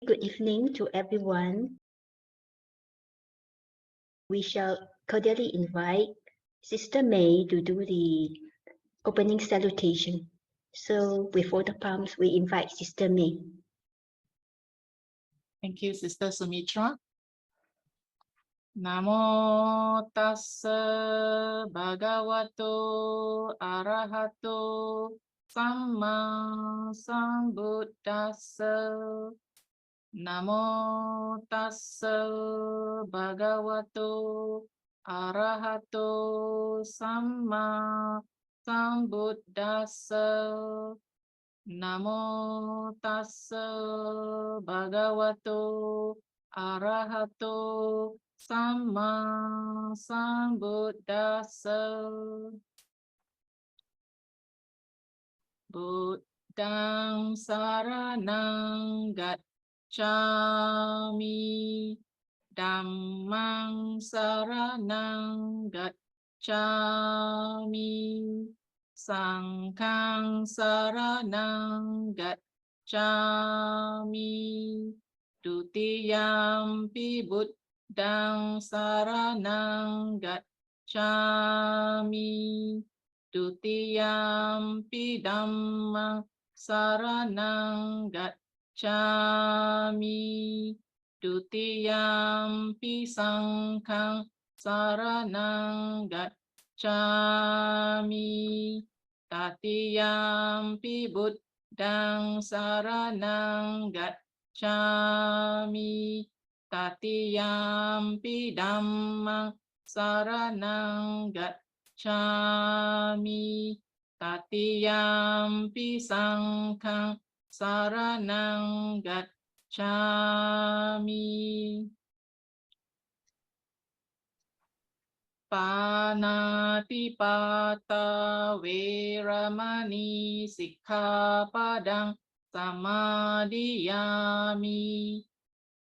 Good evening to everyone. We shall cordially invite Sister May to do the opening salutation. So before the palms, we invite Sister May. Thank you, Sister Sumitra. Namo tassa bhagavato arahato samma sambuddhassa. Namo tassa bhagavato arahato samma sambuddhassa. Namo tassa bhagavato arahato samma sambuddhassa. Buddhang saranang gacchami, Dhammang saranang gacchami, Sanghang saranang gacchami, Dutiyampi Buddhang saranang gacchami, Dutiyampi Dhammang saranang gacchami, Dutiyampi Sanghang saranang gacchami, Tatiyampi Buddhang saranang gacchami, Tatiyampi Dhammang saranang gacchami, Tatiyampi Sanghang saranang gacchami. Panatipata veramani sikkhapadang samadhiyami.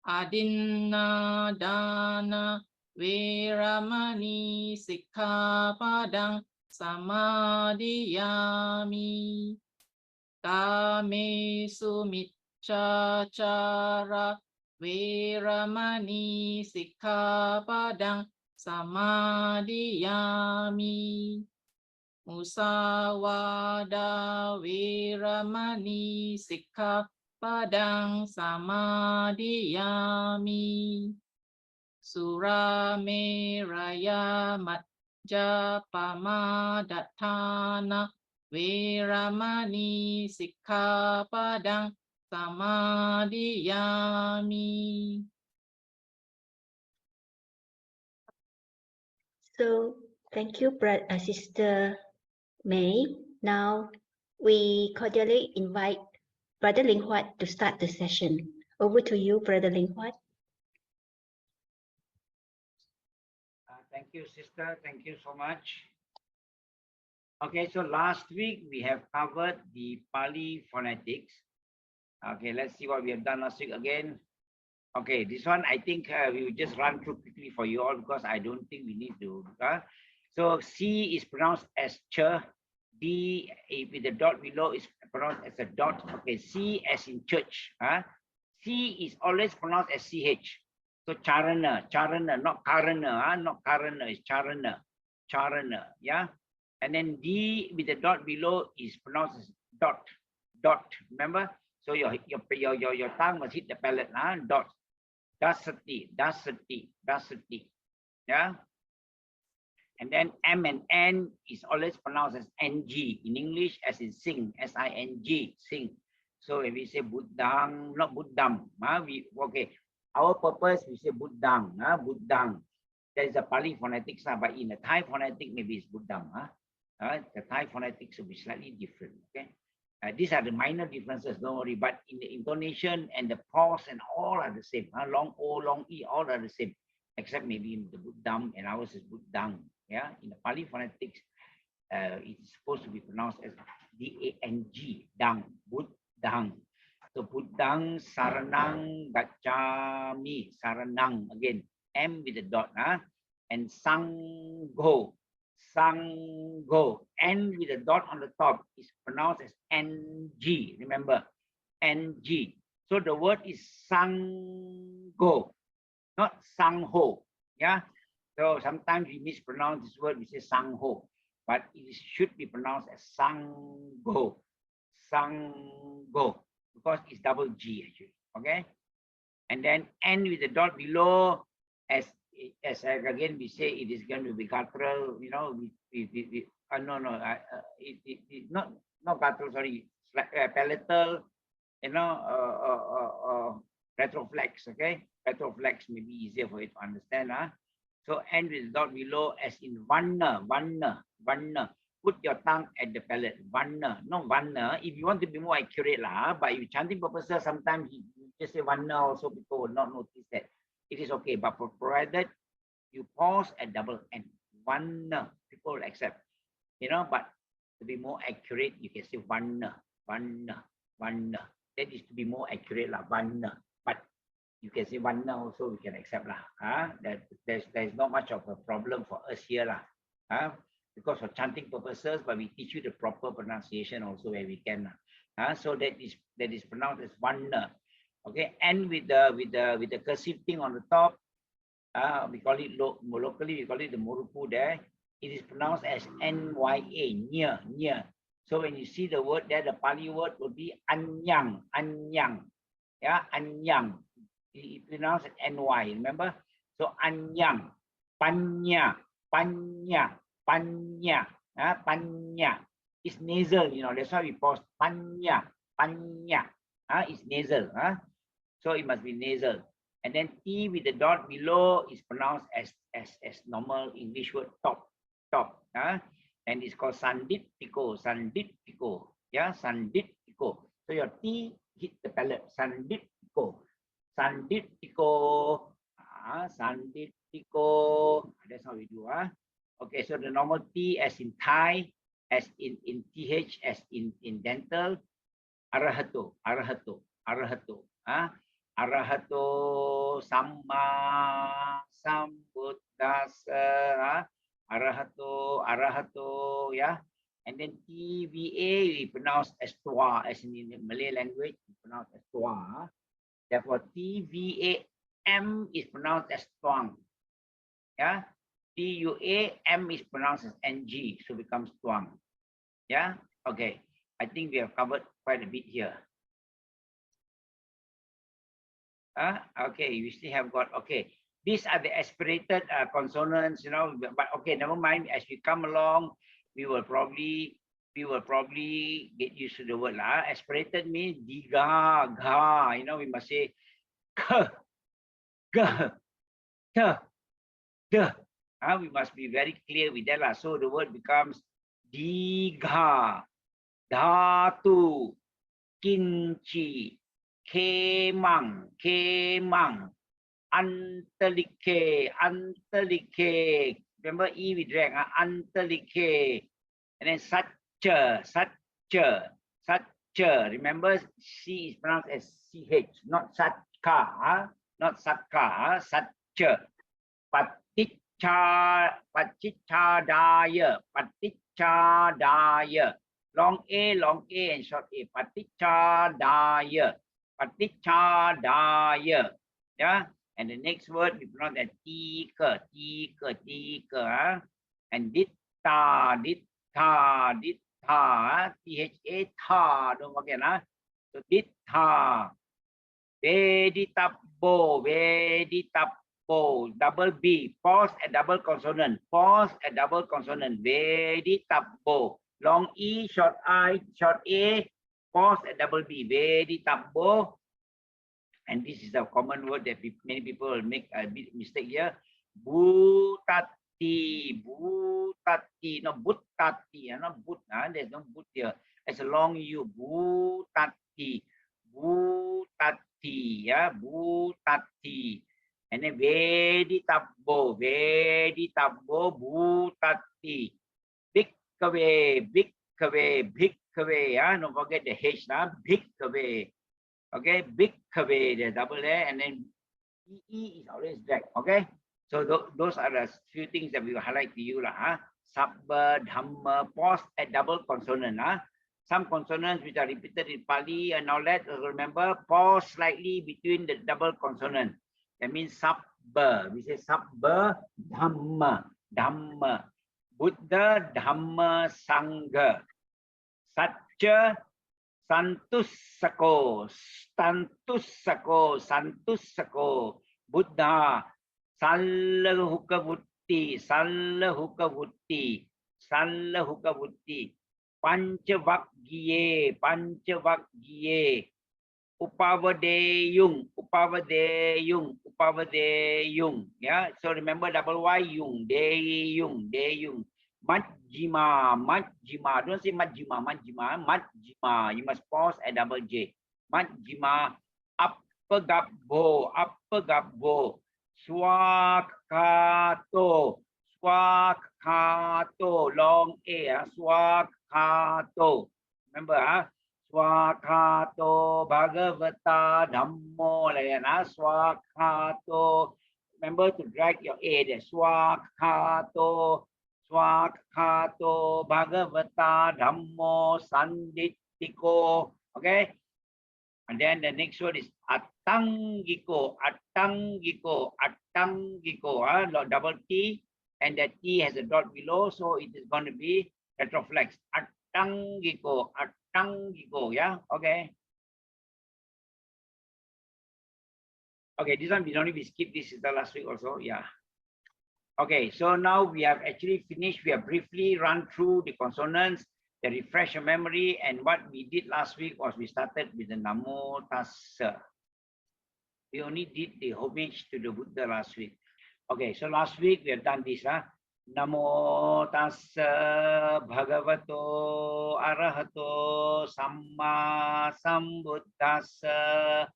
Adinadana veramani sikkhapadang samadhiyami. Kamesu miccacara veramani sikkhapadang samadhiyami. Musawada veramani sikkhapadang samadhiyami. Surameraya majjapamadatthana veramani sikkhapadang samadhiyami. So thank you, Sister May. Now we cordially invite Brother Leng Huat to start the session. Over to you, Brother Leng Huat. Thank you, sister. Thank you so much. Okay, so last week we have covered the Pali phonetics. Okay, let's see what we have done last week again. Okay, this one I think we will just run through quickly for you all because I don't think we need to. So C is pronounced as ch. D with the dot below is pronounced as a dot. Okay, C as in church. C is always pronounced as CH. So charana, not karana, not karana, is charana, yeah. And then D with the dot below is pronounced as dot. Remember? So your tongue must hit the palate, dot. Dasati, yeah. And then M and N is always pronounced as NG in English, as in sing, S-I-N-G, sing. So if we say Buddhang, not Buddham, okay. Our purpose, we say Buddhang, Buddhang. That is a Pali phonetics, but in the Thai phonetic, maybe it's Buddham. The Thai phonetics will be slightly different. Okay, these are the minor differences, don't worry. But in the intonation and the pause and all are the same. Long O, long E, all are the same, except maybe in the Buddham and ours is Buddhang. Yeah, in the Pali phonetics, it's supposed to be pronounced as D-A-N-G, Dang, Buddhang. So Buddhang saranang gacchami, saranang again, M with the dot, and Sangho, N with the dot on the top is pronounced as NG. Remember, NG. So the word is Sangho, not Sangho. Yeah. So sometimes we mispronounce this word, we say Sangho, but it should be pronounced as Sangho. Sangho, because it's double G actually. Okay. And then N with the dot below, as again we say it is going to be guttural, you know, not guttural, sorry, palatal, you know, retroflex, okay? Retroflex may be easier for you to understand. So N with the dot below, as in Vanna. Put your tongue at the palate. Vanna, no Vanna. If you want to be more accurate, but if chanting purposes, sometimes you just say Vanna also, people will not notice that. It is okay, but provided you pause at double N. Vanna, people will accept. You know, but to be more accurate, you can say Vanna. That is to be more accurate, Vanna. But you can say Vanna also, we can accept. There's not much of a problem for us here. Because of chanting purposes, but we teach you the proper pronunciation also where we can. So that is pronounced as Vanna. Okay, and with the cursive thing on the top, we call it locally, we call it the Murupu there. It is pronounced as N-Y-A, near. So when you see the word there, the Pali word would be Anyang. Yeah, Anyang. It pronounced as N-Y, remember? So Anyang, Panya. Panya. It's nasal, you know, that's why we pause Panya. It's nasal. So it must be nasal. And then T with the dot below is pronounced as normal English word top. And it's called Sanditiko. Yeah, Sanditiko. So your T hit the palate. Sanditiko. Sanditiko. That's how we do. Okay, so the normal T as in Thai, as in TH, as in dental. Arahato. Arahato Samma Sambuddhassa. Arahato, yeah. And then TVA we pronounce as Tua, as in the Malay language, we pronounce as Tua. Therefore, TVAM is pronounced as Tuang. Yeah. TUAM is pronounced as NG, so becomes Tuang. Yeah. Okay. I think we have covered quite a bit here. Okay, we still have got, okay. These are the aspirated consonants, you know, but okay, never mind. As we come along, we will probably get used to the word. Aspirated means diga, ga, you know, we must say k, g, t, d. We must be very clear with that. So the word becomes diga, dhatu, kinchi, kemang, antalike. Remember E we drag, antalike. And then satcha. Remember C is pronounced as CH, not satka, satcha. Patichadaya. Long A and short A. Patichadaya. Yeah. And the next word we pronounce as tika. And ditta. THA, tha. Don't forget. So ditta. Veditappo. Double B. Pause at double consonant. Veditappo. Long E, short I, short A. Pause at double B. Veditappo. And this is a common word that many people will make a bit mistake here. Butati. No, buttati. Not but. There's no but here. It's a long U. Butati. Yeah, butati. And then veditappo. Butati. Bhikkave. Don't forget the H. Bhikkave. Okay, bhikkave, there's double there, and then E is always drag. Okay, so those are the few things that we will highlight to you. Sabba, Dhamma, pause at double consonant. some consonants which are repeated in Pali and all that. Remember, pause slightly between the double consonant. That means Sabba. We say Sabba, Dhamma, Dhamma. Buddha, Dhamma, Sangha. Satya, Santussako, Santussako, Santussako. Buddha, Sallahukavutti, Sallahukavutti, Sallahukavutti. Panchavakgiye, Panchavakgiye. Upavadeyung, Upavadeyung, Upavadeyung. Yeah, so remember double Y, Yung, Deyung, Deyung. Majjima, Majjima. Don't say Majjima, Majjima, Majjima. You must pause at double J. Majjima, Appagabbo, Appagabbo. Swakato, Swakato. Long A, Swakato. Remember, Swakato Bhagavata Dhammo, like that. Swakato. Remember to drag your A there. Swakato, Swakato Bhagavata Dhammo Sanditiko. Okay. And then the next word is Attangiko, Attangiko, Attangiko. Double T, and that T has a dot below, so it is going to be retroflex. Attangiko, Attangiko. Yeah. Okay. Okay, this one we don't need to skip. This is the last week also. Yeah. Okay, so now we have actually finished. We have briefly run through the consonants, the refresh your memory, and what we did last week was we started with the Namo Tassa. We only did the homage to the Buddha last week. Okay, so last week we have done this. Namo Tassa Bhagavato Arahato Samma Sambuddhassa.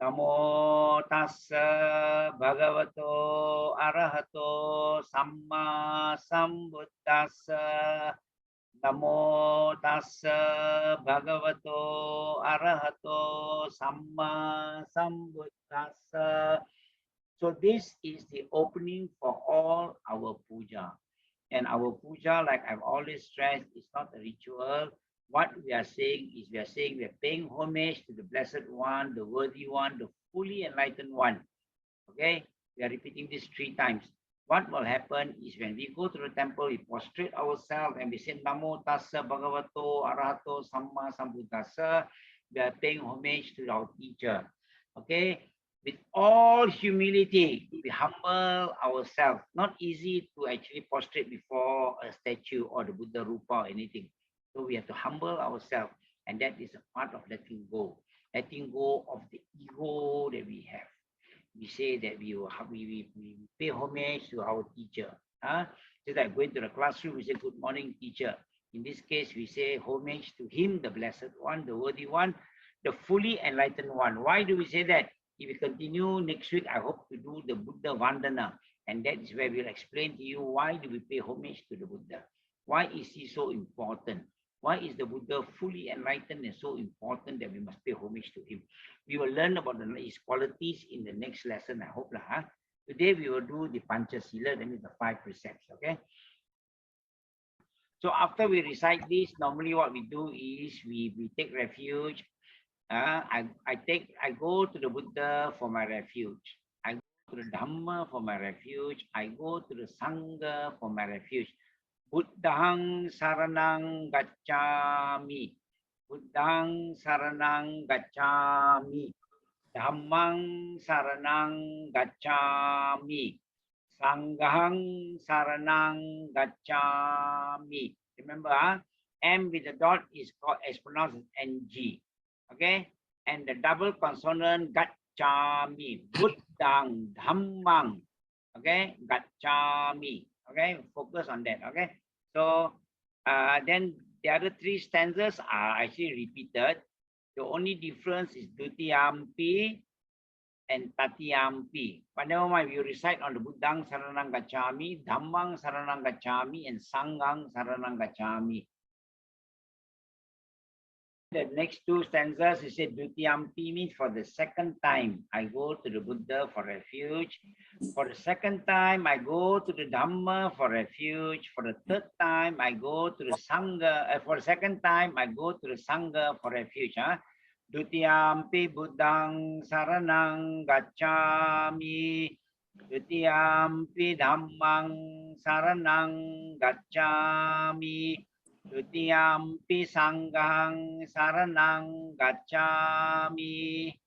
Namo Tassa Bhagavato Arahato Samma Sambuddhassa. Namo Tassa Bhagavato Arahato Samma Sambuddhassa. So this is the opening for all our puja. And our puja, like I've always stressed, is not a ritual. What we are saying is we are paying homage to the Blessed One, the Worthy One, the fully enlightened One. Okay? We are repeating this 3 times. What will happen is when we go to the temple, we prostrate ourselves and we say Namo Tassa Bhagavato Arahato Samma Sambuddhassa. We are paying homage to our teacher. Okay? With all humility, we humble ourselves. Not easy to actually prostrate before a statue or the Buddha Rupa or anything. So we have to humble ourselves, and that is a part of letting go of the ego that we have. We say that we pay homage to our teacher. Just like going to the classroom, we say good morning, teacher. In this case, we say homage to him, the Blessed One, the Worthy One, the fully enlightened One. Why do we say that? If we continue next week, I hope to do the Buddha Vandana, and that is where we'll explain to you why do we pay homage to the Buddha. Why is he so important? Why is the Buddha fully enlightened and so important that we must pay homage to him? We will learn about his qualities in the next lesson, I hope. Today we will do the Panchasila, that means the 5 precepts, okay? So after we recite this, normally what we do is we take refuge. I go to the Buddha for my refuge. I go to the Dhamma for my refuge. I go to the Sangha for my refuge. Buddhang Saranang Gacchami. Buddhang Saranang Gacchami. Dhammang Saranang Gacchami. Sanghang Saranang Gacchami. Remember, M with the dot is pronounced as NG. Okay? And the double consonant Gacchami. Buddhang Dhammang. Okay? Gacchami. Okay? Focus on that. Okay? So then the other 3 stanzas are actually repeated. The only difference is Dutiyampi and Tatiyampi. But never mind, we recite on the Buddhang Saranang Gacchami, Dhammang Saranang Gacchami, and Sanghang Saranang Gacchami. The next two stanzas, he said, Dutiyampi means for the second time, I go to the Buddha for refuge. For the second time, I go to the Dhamma for refuge. For the third time, I go to the Sangha. For the second time, I go to the Sangha for refuge. Dutiyampi Buddhang Saranang Gacchami. Dutiyampi Dhammang Saranang Gacchami. Dutiyampi Sanghang Saranang Gacchami.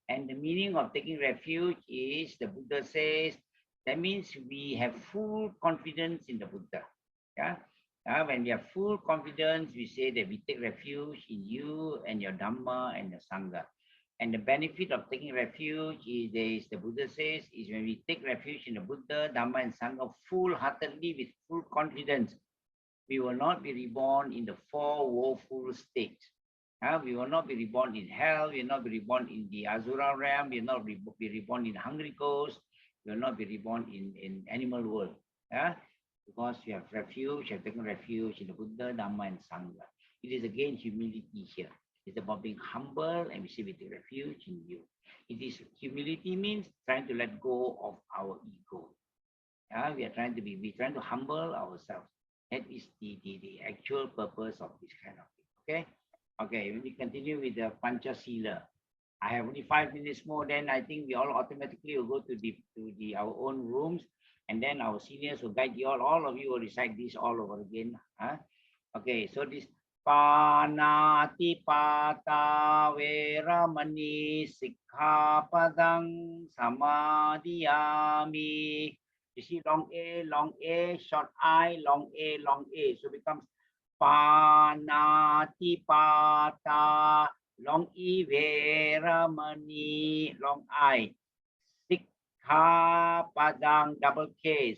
And the meaning of taking refuge is, the Buddha says, that means we have full confidence in the Buddha. Yeah. When we have full confidence, we say that we take refuge in you and your Dhamma and the Sangha. And the benefit of taking refuge is, the Buddha says, is when we take refuge in the Buddha, Dhamma and Sangha full-heartedly with full confidence, we will not be reborn in the four woeful states. We will not be reborn in hell, we will not be reborn in the Asura realm, we will not be reborn in hungry ghosts, we will not be reborn in animal world. Because we have refuge, we have taken refuge in the Buddha, Dhamma and Sangha. It is again humility here. It's about being humble, and we say we take refuge in you. It is humility means trying to let go of our ego. We are trying to humble ourselves. That is the actual purpose of this kind of thing. Okay, when we continue with the Panchasila. I have only 5 minutes more, then I think we all automatically will go to our own rooms, and then our seniors will guide you all of you will recite this all over again. Okay, so this Panati Pata Veramani Sikkhapadang Samadhiyami. You see long A, short I, long A, long A. So it becomes Panati Pata, long E, Veramani, long I. Sikkhapadang, double K,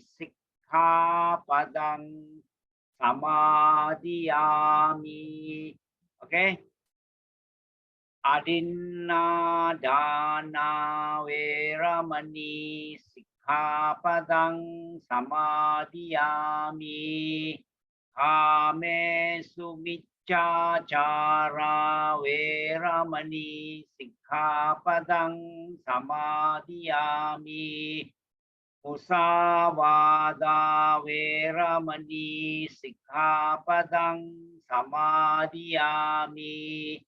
Sikkhapadang Samadhiyami. Okay. Adinna Dana Veramani Sikkhapadang Samadhiyami. Kame Sumichachara Veramani Sikkhapadang Samadhiyami. Musavada Veramani Sikkhapadang Samadhiyami.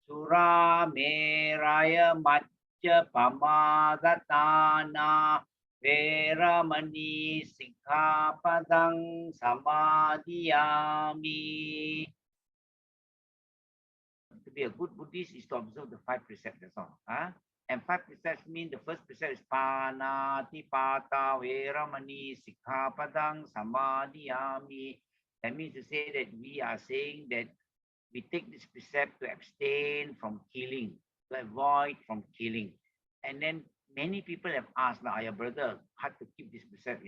Sura Meraya Macca Pamadatana Veramani Sikkhapadang Samadhiyami. To be a good Buddhist is to observe the 5 precepts, that's all. And 5 precepts mean the first precept is Panati Pata Veramani Sikkhapadang Samadhiyami. That means to say that we are saying that we take this precept to abstain from killing, to avoid from killing. And then many people have asked, now, your brother, how to keep this precept,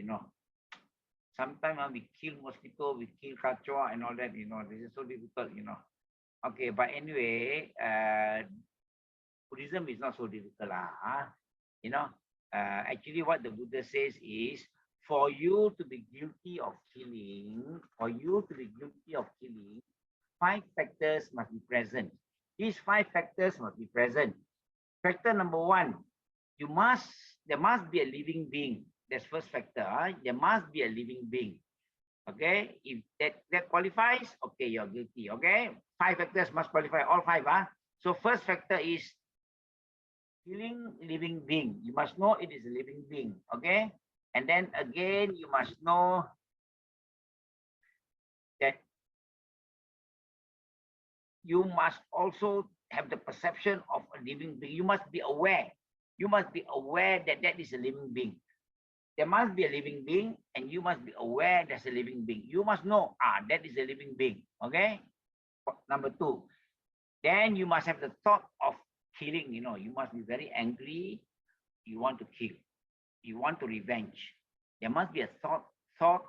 Sometimes we kill mosquito, we kill kachua and all that, this is so difficult, Okay, but anyway, Buddhism is not so difficult. Actually what the Buddha says is, for you to be guilty of killing, 5 factors must be present. These 5 factors must be present. Factor number 1, there must be a living being. That's first factor. There must be a living being. Okay, if that qualifies, okay, you're guilty. Okay, 5 factors must qualify, all 5. So first factor is killing living being. You must know it is a living being. Okay, and then again you must know that you must also have the perception of a living being. You must be aware. You must be aware that that is a living being. There must be a living being, and you must be aware there's a living being. You must know, that is a living being. Okay. Number 2, then you must have the thought of killing. You must be very angry. You want to kill. You want to revenge. There must be a thought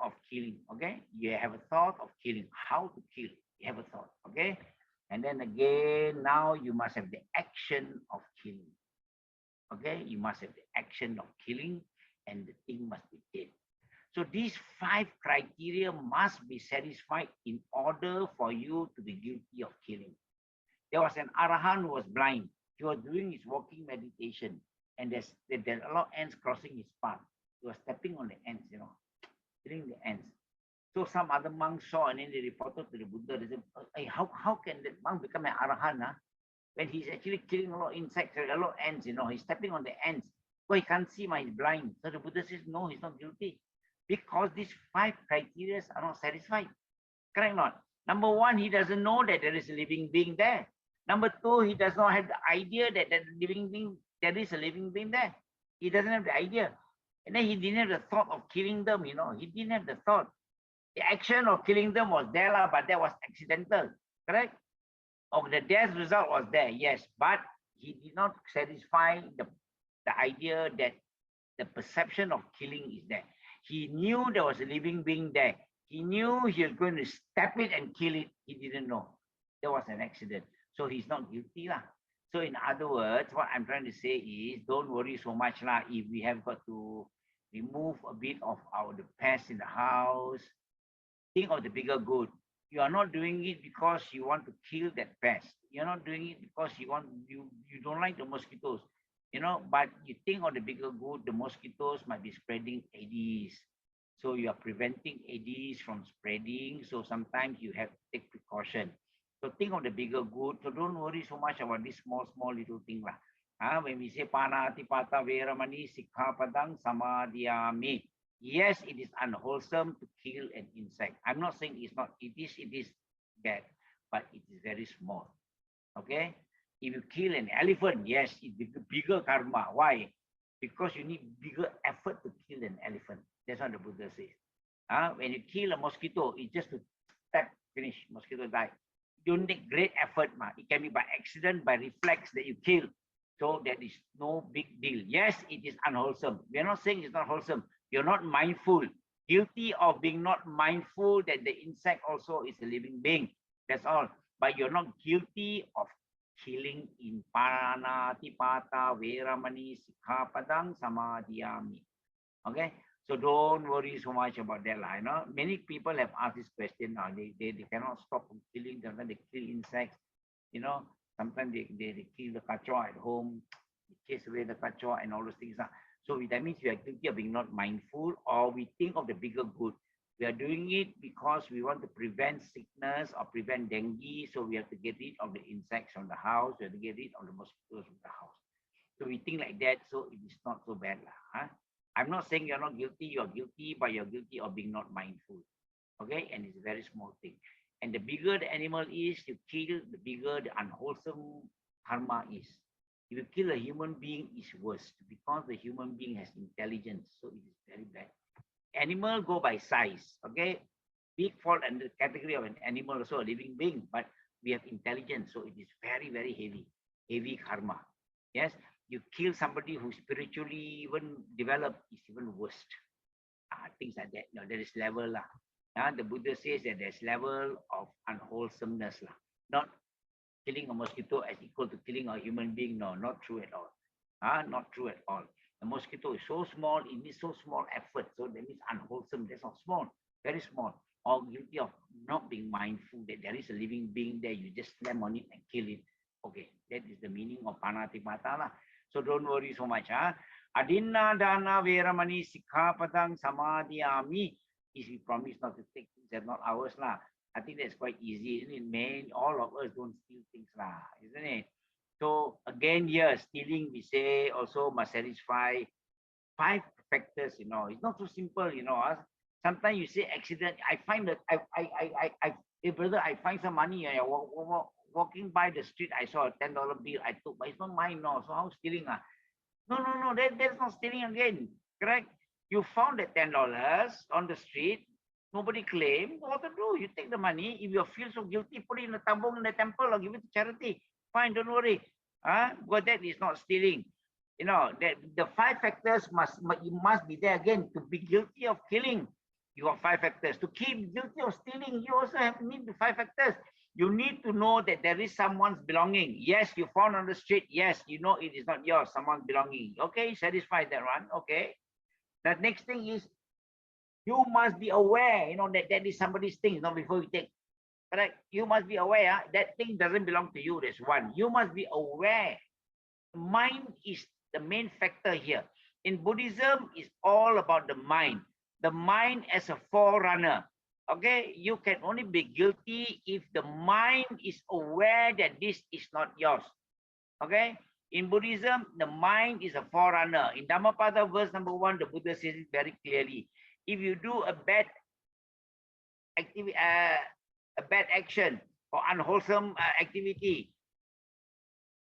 of killing. Okay. You have a thought of killing. How to kill? You have a thought. Okay. And then again, now you must have the action of killing. Okay. You must have the action of killing. And the thing must be dead. So these 5 criteria must be satisfied in order for you to be guilty of killing. There was an Arahant who was blind. He was doing his walking meditation, and there's a lot of ants crossing his path. He was stepping on the ants, killing the ants. So some other monks saw, and then they reported to the Buddha. They said, hey, how can that monk become an Arahant when he's actually killing a lot of insects, a lot of ants, he's stepping on the ants. Well, he can't see, he's blind. So the Buddha says, no, he's not guilty. Because these 5 criteria are not satisfied. Correct or not? Number 1, he doesn't know that there is a living being there. Number 2, he does not have the idea that there is a living being there. He doesn't have the idea. And then he didn't have the thought of killing them, He didn't have the thought. The action of killing them was there, but that was accidental. Correct? Or the death result was there, yes. But he did not satisfy the idea that the perception of killing is there. He knew there was a living being there. He knew he was going to stab it and kill it. He didn't know. There was an accident. So he's not guilty. So in other words, what I'm trying to say is, don't worry so much if we have got to remove a bit of the pest in the house. Think of the bigger good. You are not doing it because you want to kill that pest. You're not doing it because you don't like the mosquitoes. But you think of the bigger good, the mosquitoes might be spreading Aedes. So you are preventing Aedes from spreading. So sometimes you have to take precaution. So think of the bigger good. So don't worry so much about this small little thing. When we say panatipata veramani sikkhapadang samadhiyami. Yes, it is unwholesome to kill an insect. I'm not saying it's not. It is bad, but it is very small. Okay? If you kill an elephant, yes, it's a bigger karma. Why? Because you need bigger effort to kill an elephant. That's what the Buddha says. When you kill a mosquito, it's just to tap, finish, mosquito die. You need great effort. It can be by accident, by reflex that you kill. So that is no big deal. Yes, it is unwholesome. We are not saying it's not wholesome. You're not mindful. Guilty of being not mindful that the insect also is a living being. That's all. But you're not guilty of killing in panatipata veramani sikkhapadang samadhiyami. Okay? So don't worry so much about that. Many people have asked this question now. They cannot stop from killing. Sometimes they kill insects. Sometimes they kill the kachua at home, they chase away the kachua and all those things. So that means we are guilty of being not mindful, or we think of the bigger good. We are doing it because we want to prevent sickness or prevent dengue. So we have to get rid of the insects from the house. We have to get rid of the mosquitoes from the house. So we think like that. So it is not so bad. I'm not saying you're not guilty. You're guilty, but you're guilty of being not mindful. Okay? And it's a very small thing. And the bigger the animal is, you kill, the bigger the unwholesome karma is. If you kill a human being, it's worse because the human being has intelligence. So it is very bad. Animal go by size. Okay? Pig fall under the category of an animal, also a living being, but we have intelligence. So it is very, very heavy karma. Yes? You kill somebody who spiritually even developed, is even worse. Things like that. There is level. The Buddha says that there's level of unwholesomeness. Not killing a mosquito as equal to killing a human being. No, not true at all. Not true at all. The mosquito is so small, it needs so small effort. So that means unwholesome. That's not small, very small. Or guilty of not being mindful that there is a living being there. You just slam on it and kill it. Okay, that is the meaning of panatipata. So don't worry so much. Adinna dana veramani sikkhapadang samadhiyami. If we promise not to take things that are not ours, I think that's quite easy, isn't it? All of us don't steal things, isn't it? So again, here, stealing, we say, also must satisfy 5 factors, It's not so simple, Sometimes you say accident. I find that hey brother, I find some money. Walking by the street, I saw a $10 bill. I took, but it's not mine, no. So how stealing? No. That's not stealing again. Correct? You found that $10 on the street. Nobody claimed. What to do? You take the money. If you feel so guilty, put it in the tabung in the temple or give it to charity. Fine, don't worry. But that is not stealing. That the 5 factors must be there again to be guilty of killing. You have 5 factors. To keep guilty of stealing, you also need the 5 factors. You need to know that there is someone's belonging. Yes, you found on the street. Yes, you know it is not yours, someone's belonging. Okay, satisfy that one. Okay. The next thing is You must be aware, that is somebody's thing, before you take. Correct? You must be aware that thing doesn't belong to you. That's one. You must be aware. Mind is the main factor here. In Buddhism, it's all about the mind. The mind as a forerunner. Okay, you can only be guilty if the mind is aware that this is not yours. Okay, in Buddhism, the mind is a forerunner. In Dhammapada verse number 1, the Buddha says it very clearly. If you do a bad activity, a bad action or unwholesome activity,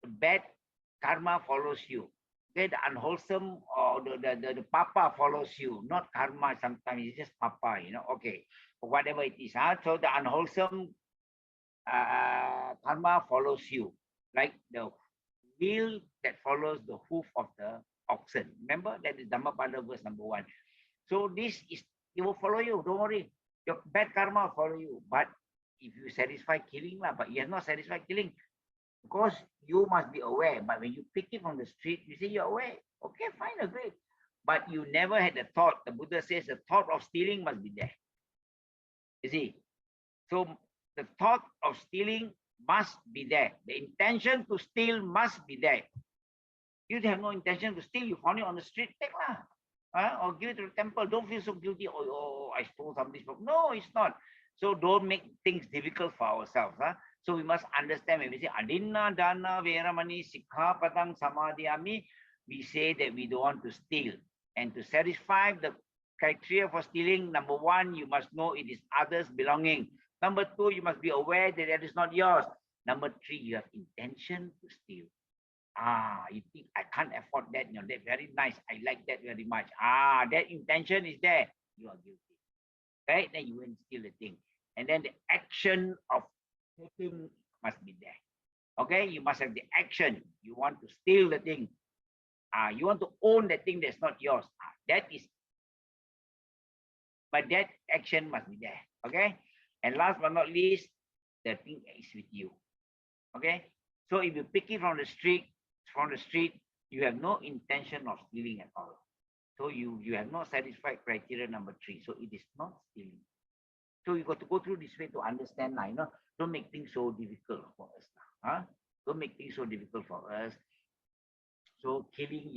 the bad karma follows you. Okay, the unwholesome or the papa follows you, not karma. Sometimes it's just papa, okay, or whatever it is. So the unwholesome karma follows you, like the wheel that follows the hoof of the oxen. Remember, that is Dhammapada verse number 1. So this is, it will follow you, don't worry. Your bad karma will follow you. But if you satisfy killing, but you have not satisfied killing, because you must be aware. But when you pick it from the street, you say you're aware. Okay, fine, agree. But you never had the thought. The Buddha says the thought of stealing must be there. You see? So the thought of stealing must be there. The intention to steal must be there. You have no intention to steal, you found it on the street, take lah. Or give it to the temple. Don't feel so guilty. Oh, I stole somebody's book. No, it's not. So don't make things difficult for ourselves. So we must understand when we say adinna, dana, veramani, sikha, padang, samadhiyami, we say that we don't want to steal. And to satisfy the criteria for stealing, number 1, you must know it is others' belonging. Number 2, you must be aware that that is not yours. Number 3, you have intention to steal. You think I can't afford that, that's very nice. I like that very much. That intention is there. You are guilty. Right? Then you won't steal the thing. And then the action of taking must be there. Okay? You must have the action. You want to steal the thing. You want to own the thing that's not yours. That is, but that action must be there. Okay? And last but not least, the thing is with you. Okay? So if you pick it from the street, you have no intention of stealing at all. So you have not satisfied criteria number 3. So it is not stealing. So you got to go through this way to understand. Don't make things so difficult for us. Don't make things so difficult for us. So killing,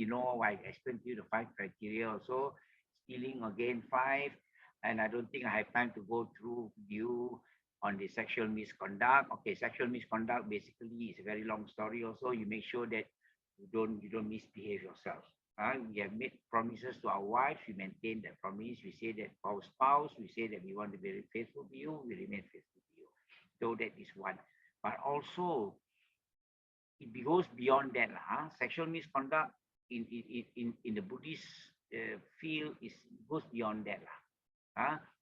I explained to you the 5 criteria also. Stealing again 5. And I don't think I have time to go through you on the sexual misconduct. Okay, sexual misconduct basically is a very long story also. You make sure that you don't misbehave yourself. We have made promises to our wives, we maintain that promise. We say that for our spouse, we say that we want to be very faithful to you, we remain faithful to you. So that is one. But also, it goes beyond that. Sexual misconduct in the Buddhist field goes beyond that.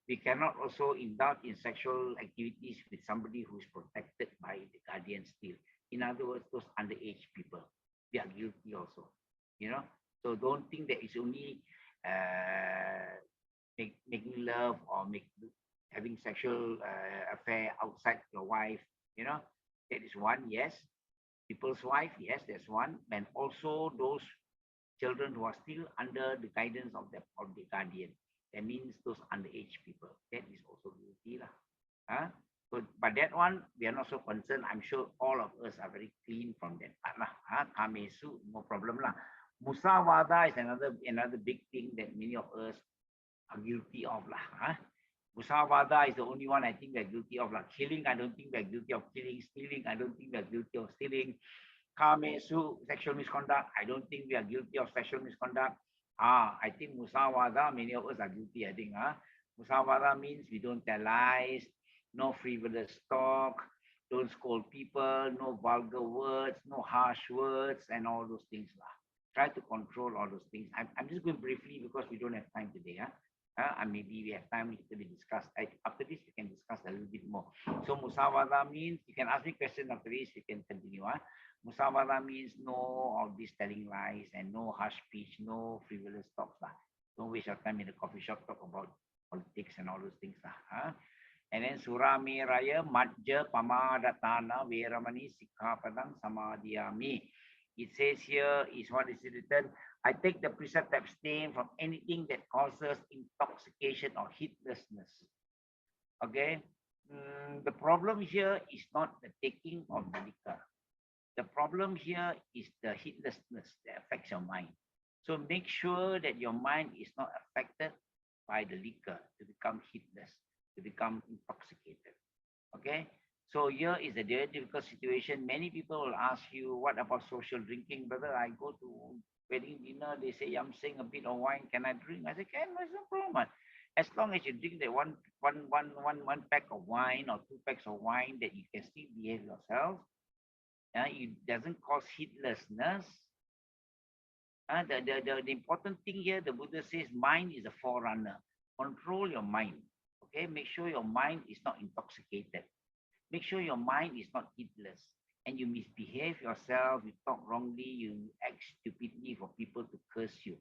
We cannot also indulge in sexual activities with somebody who is protected by the guardian still. In other words, those underage people, they are guilty also. So don't think that it's only making love or having sexual affair outside your wife. That is one. Yes, people's wife. Yes, that's one. And also those children who are still under the guidance of the guardian. That means those underage people. That is also guilty lah. So, but that one we are not so concerned. I'm sure all of us are very clean from that part lah. Kamesu, no problem lah. Musawada is another big thing that many of us are guilty of lah. Musawada is the only one I think we are guilty of lah. Killing, I don't think we are guilty of killing. Stealing, I don't think we are guilty of stealing. Kamesu, sexual misconduct, I don't think we are guilty of sexual misconduct. I think Musawada, many of us are guilty, I think. Musawada means we don't tell lies, no frivolous talk, don't scold people, no vulgar words, no harsh words, and all those things lah. Try to control all those things. I'm just going briefly because we don't have time today. And maybe we have time to discuss. After this, we can discuss a little bit more. So Musawada means, you can ask me questions after this, we can continue. Musawada means no of this telling lies and no harsh speech, no frivolous talks. Don't waste your time in the coffee shop, talk about politics and all those things. And then Surame Raya, Majja, Pamadatana, Veramani, Sikhapadang, Samadhiyami. It says here is what is written. I take the precept to abstain from anything that causes intoxication or heedlessness. Okay. The problem here is not the taking of the liquor. The problem here is the heedlessness that affects your mind. So make sure that your mind is not affected by the liquor to become heedless, to become intoxicated. Okay. So here is a very difficult situation. Many people will ask you, what about social drinking? Brother, I go to wedding dinner, they say, I'm saying a bit of wine, can I drink? I say, can, there's no problem. As long as you drink the one pack of wine or 2 packs of wine, that you can still behave yourself. It doesn't cause heedlessness. The important thing here, the Buddha says, mind is a forerunner. Control your mind. Okay, make sure your mind is not intoxicated. Make sure your mind is not heedless. And you misbehave yourself, you talk wrongly, you act stupidly for people to curse you.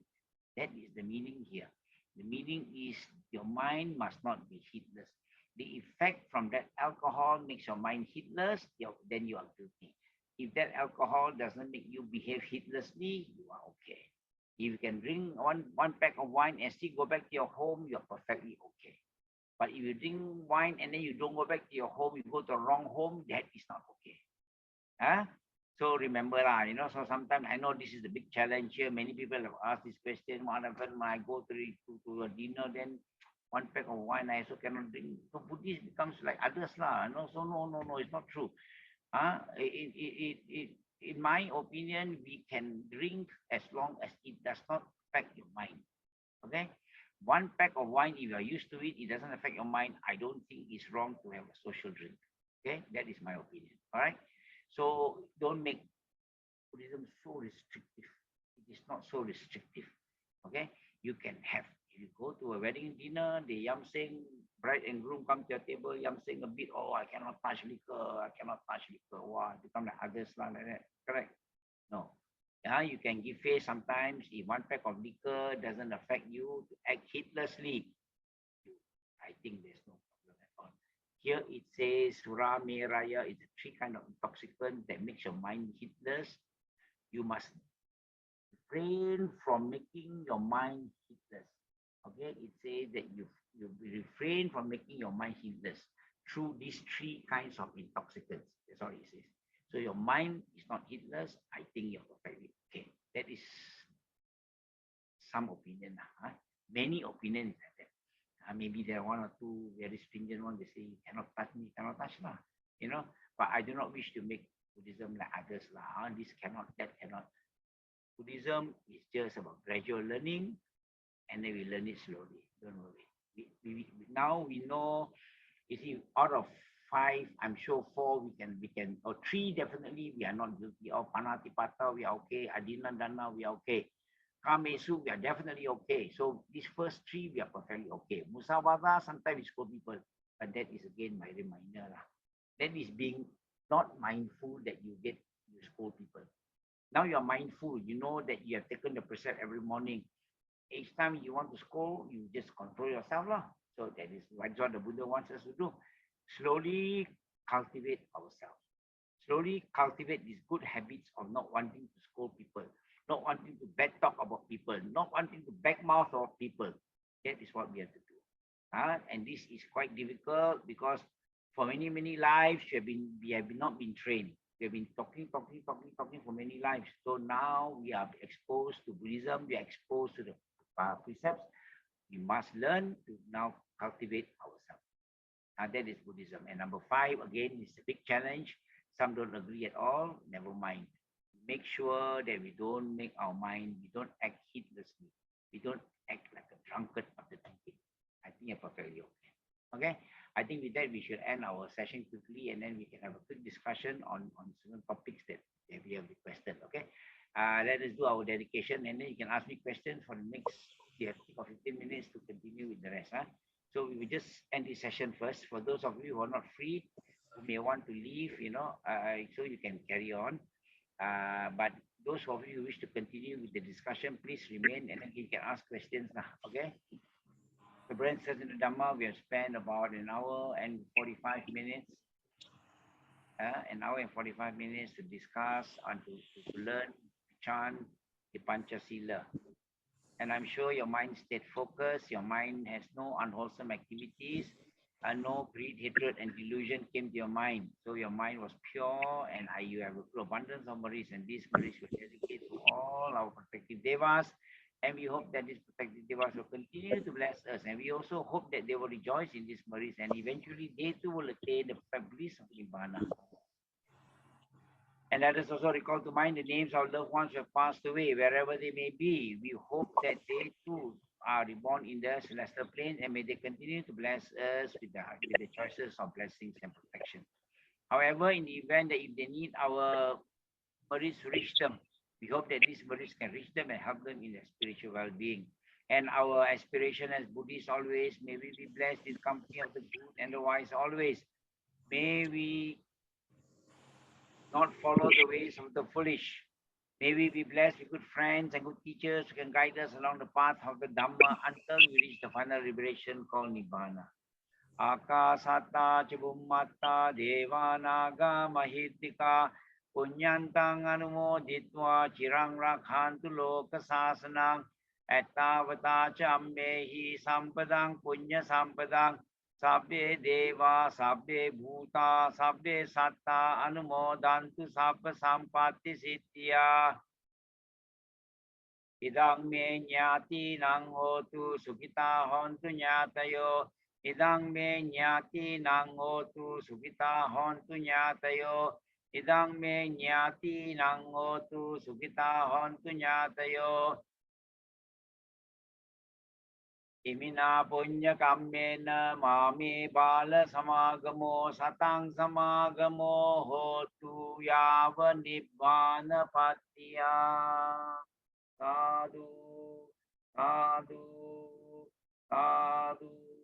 That is the meaning here. The meaning is your mind must not be heedless. The effect from that alcohol makes your mind heedless, then you are guilty. If that alcohol doesn't make you behave heedlessly, you are okay. If you can drink one pack of wine and still go back to your home, you're perfectly okay. But if you drink wine and then you don't go back to your home, you go to the wrong home, that is not okay. So remember, so sometimes I know this is a big challenge here. Many people have asked this question, what happens when I go to a dinner, then 1 pack of wine, I also cannot drink. So Buddhist becomes like others. So no, it's not true. In my opinion, we can drink as long as it does not affect your mind. Okay? 1 pack of wine, if you are used to it, it doesn't affect your mind. I don't think it's wrong to have a social drink. Okay? That is my opinion. All right? So don't make Buddhism so restrictive. It is not so restrictive. Okay? You can have. If you go to a wedding dinner, the yam sing, bride and groom come to your table, yam sing a bit, oh, I cannot touch liquor, I cannot touch liquor. Wow, become like others like that. Correct? No. You can give face sometimes. If 1 pack of liquor doesn't affect you to act heedlessly, I think there's no problem at all. Here it says Surah Meraya is a 3 kind of intoxicant that makes your mind heedless. You must refrain from making your mind heedless. Okay, it says that you refrain from making your mind heedless through these 3 kinds of intoxicants. That's all it says. So your mind is not heedless. I think you're perfectly okay. That is some opinion. Many opinions like that. Maybe there are 1 or 2 very stringent ones. They say you cannot touch me, cannot touch lah. But I do not wish to make Buddhism like others lah. This cannot, that cannot. Buddhism is just about gradual learning, and then we learn it slowly. Don't worry. Now we know. You see, out of 5, I'm sure 4 we can, or 3 definitely we are not guilty of. Panatipata, we are okay. Adinandana, we are okay. Kamesu, we are definitely okay. So these first 3, we are perfectly okay. Musawada, sometimes we scold people, but that is again my reminder. That is being not mindful that you scold people. Now you are mindful. You know that you have taken the precept every morning. Each time you want to scold, you just control yourself lah. So that is what the Buddha wants us to do. Slowly cultivate ourselves. Slowly cultivate these good habits of not wanting to scold people, not wanting to bad talk about people, not wanting to backmouth about people. That is what we have to do. And this is quite difficult because for many lives we have not been trained. We have been talking for many lives. So now we are exposed to Buddhism. We are exposed to the precepts. We must learn to now cultivate ourselves. That is Buddhism. And number 5, again, is a big challenge. Some don't agree at all. Never mind. Make sure that we don't make our mind, we don't act heedlessly. We don't act like a drunkard after drinking. I think you're perfectly okay. Okay? I think with that, we should end our session quickly, and then we can have a quick discussion on certain topics that we have requested. Okay? Let us do our dedication, and then you can ask me questions for the next 15 minutes to continue with the rest. So we will just end this session first. For those of you who are not free, who may want to leave, so you can carry on. But those of you who wish to continue with the discussion, please remain, and then you can ask questions now. Okay? The brand says in the Dhamma, we have spent about an hour and 45 minutes. An hour and 45 minutes to discuss and to learn chant the Panchasila. And I'm sure your mind stayed focused, your mind has no unwholesome activities, and no greed, hatred, and delusion came to your mind. So your mind was pure, and you have a abundance of merit, and these merits will dedicate to all our protective devas. And we hope that these protective devas will continue to bless us. And we also hope that they will rejoice in these merits, and eventually they too will attain the bliss of Nibbana. And let us also recall to mind the names of loved ones who have passed away, wherever they may be. We hope that they too are reborn in the celestial plane, and may they continue to bless us with the choices of blessings and protection. However, in the event that if they need our merits to reach them, we hope that these merits can reach them and help them in their spiritual well-being. And our aspiration as Buddhists always, may we be blessed in company of the good and the wise always. May we not follow the ways of the foolish. May we be blessed with good friends and good teachers who can guide us along the path of the Dhamma until we reach the final liberation called Nibbana. Akasata Chibummata Devanaga Mahitika Punyantang Anumoditva Chirang Rakhantu Loka Sasanang Ettavata Chammehi Sampadang Punya Sampadang Sabbe Deva, Sabbe Bhuta, Sabbe Satta, Anumodantu Sabba Sampatti Setia. Idang me nyati nang hotu sukita hontu nyatayo. Idang me nyati nang hotu sukita hontu nyatayo. Idang me nyati nang hotu sukita hontu nyatayo. Imina punya kammena mami bala samagamo satang samagamo hotu yava nibbana patiya. Sadhu, sadhu, sadhu.